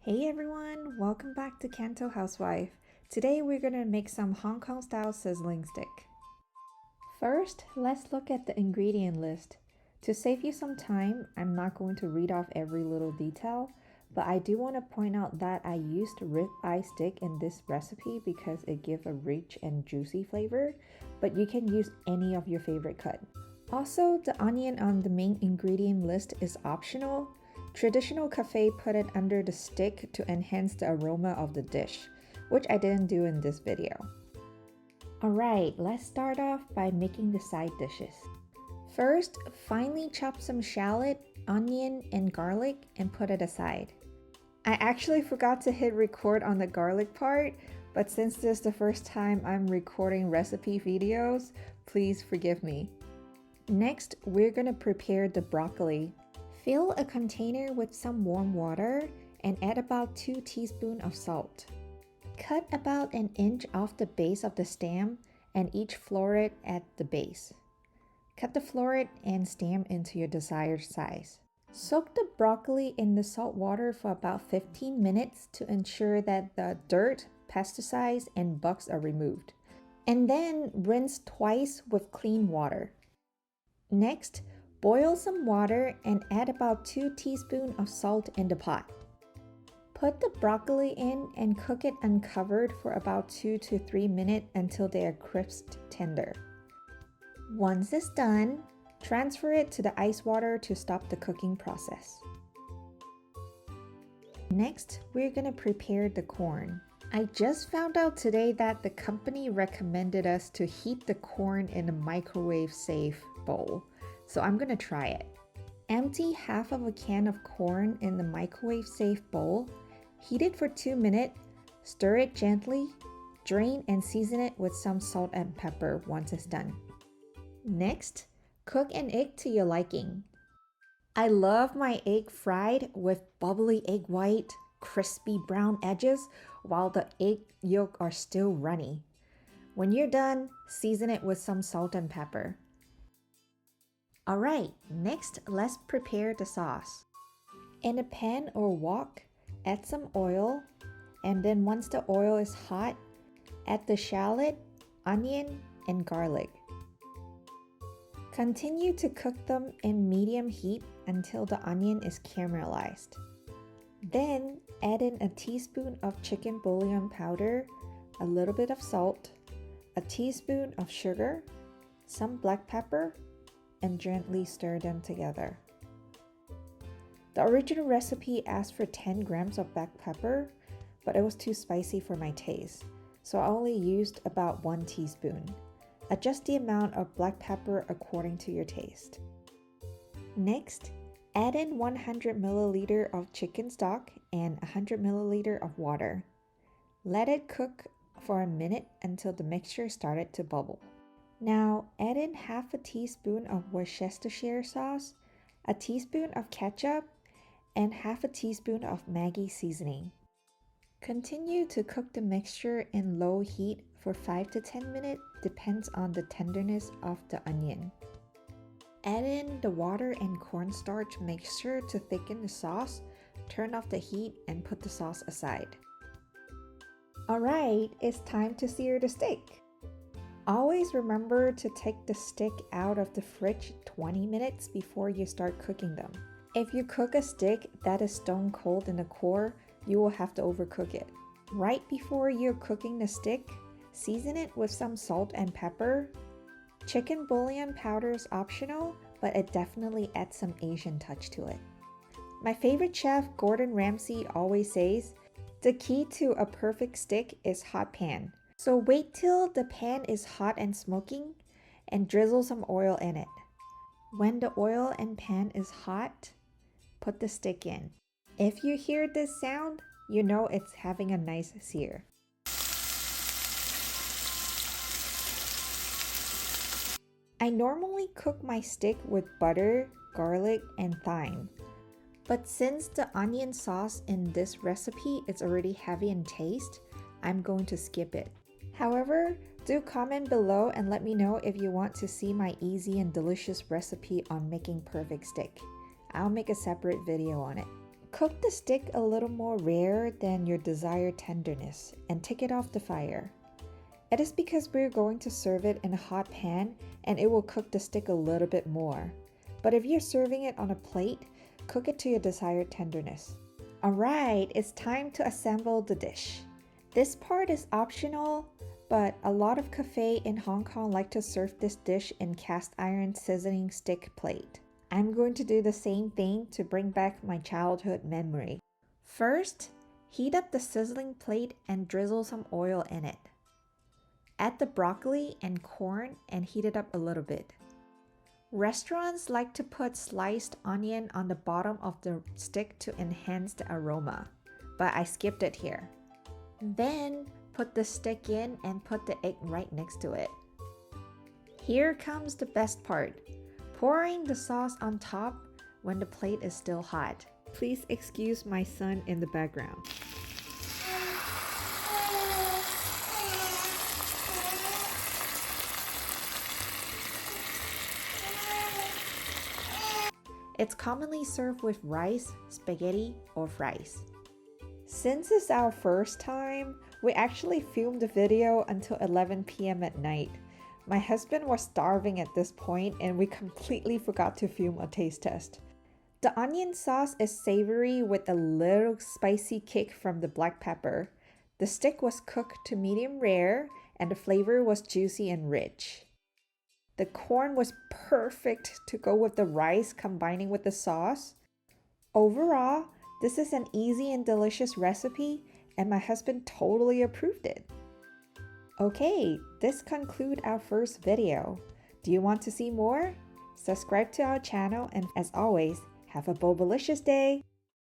Hey everyone, welcome back to CantoHousewife. Today we're gonna make some Hong Kong style sizzling stick. First, let's look at the ingredient list. To save you some time, I'm not going to read off every little detail, but I do want to point out that I used ribeye stick in this recipe because it gives a rich and juicy flavor, but you can use any of your favorite cut. Also, the onion on the main ingredient list is optional. Traditional cafe put it under the stick to enhance the aroma of the dish, which I didn't do in this video. Alright, let's start off by making the side dishes. First, finely chop some shallot, onion, and garlic and put it aside. I actually forgot to hit record on the garlic part, but since this is the first time I'm recording recipe videos, please forgive me. Next, we're gonna prepare the broccoli. Fill a container with some warm water and add about 2 teaspoons of salt. Cut about an inch off the base of the stem and each floret at the base. Cut the floret and stem into your desired size. Soak the broccoli in the salt water for about 15 minutes to ensure that the dirt, pesticides, and bugs are removed. And then rinse twice with clean water. Next, boil some water and add about 2 teaspoons of salt in the pot. Put the broccoli in and cook it uncovered for about 2 to 3 minutes until they are crisp tender. Once it's done, transfer it to the ice water to stop the cooking process. Next, we're going to prepare the corn. I just found out today that the company recommended us to heat the corn in a microwave-safe bowl. So I'm gonna try it. Empty half of a can of corn in the microwave-safe bowl, heat it for 2 minutes, stir it gently, drain and season it with some salt and pepper once it's done. Next, cook an egg to your liking. I love my egg fried with bubbly egg white, crispy brown edges, while the egg yolk are still runny. When you're done, season it with some salt and pepper. Alright, next let's prepare the sauce. In a pan or wok, add some oil, and then once the oil is hot, add the shallot, onion, and garlic. Continue to cook them in medium heat until the onion is caramelized. Then add in a teaspoon of chicken bouillon powder, a little bit of salt, a teaspoon of sugar, some black pepper, and gently stir them together. The original recipe asked for 10 grams of black pepper, but it was too spicy for my taste, so I only used about 1 teaspoon. Adjust the amount of black pepper according to your taste. Next, add in 100 milliliter of chicken stock and 100 milliliter of water. Let it cook for a minute until the mixture started to bubble. Now, add in half a teaspoon of Worcestershire sauce, a teaspoon of ketchup, and half a teaspoon of Maggi seasoning. Continue to cook the mixture in low heat for 5 to 10 minutes, depends on the tenderness of the onion. Add in the water and cornstarch mixture to thicken the sauce, turn off the heat, and put the sauce aside. Alright, it's time to sear the steak. Always remember to take the stick out of the fridge 20 minutes before you start cooking them. If you cook a stick that is stone cold in the core, you will have to overcook it. Right before you're cooking the stick, season it with some salt and pepper. Chicken bouillon powder is optional, but it definitely adds some Asian touch to it. My favorite chef, Gordon Ramsay, always says, the key to a perfect stick is hot pan. So wait till the pan is hot and smoking and drizzle some oil in it. When the oil and pan is hot, put the stick in. If you hear this sound, you know it's having a nice sear. I normally cook my stick with butter, garlic, and thyme. But since the onion sauce in this recipe is already heavy in taste, I'm going to skip it. However, do comment below and let me know if you want to see my easy and delicious recipe on making perfect stick. I'll make a separate video on it. Cook the stick a little more rare than your desired tenderness and take it off the fire. It is because we're going to serve it in a hot pan and it will cook the stick a little bit more. But if you're serving it on a plate, cook it to your desired tenderness. Alright, it's time to assemble the dish. This part is optional, but a lot of cafes in Hong Kong like to serve this dish in cast iron sizzling stick plate. I'm going to do the same thing to bring back my childhood memory. First, heat up the sizzling plate and drizzle some oil in it. Add the broccoli and corn and heat it up a little bit. Restaurants like to put sliced onion on the bottom of the stick to enhance the aroma, but I skipped it here. Then, put the stick in and put the egg right next to it. Here comes the best part, pouring the sauce on top when the plate is still hot. Please excuse my son in the background. It's commonly served with rice, spaghetti, or fries. Since it's our first time, we actually filmed the video until 11 p.m. at night. My husband was starving at this point and we completely forgot to film a taste test. The onion sauce is savory with a little spicy kick from the black pepper. The stick was cooked to medium rare and the flavor was juicy and rich. The corn was perfect to go with the rice combining with the sauce. Overall, this is an easy and delicious recipe and my husband totally approved it. Okay, this concludes our first video. Do you want to see more? Subscribe to our channel and as always, have a bobalicious day!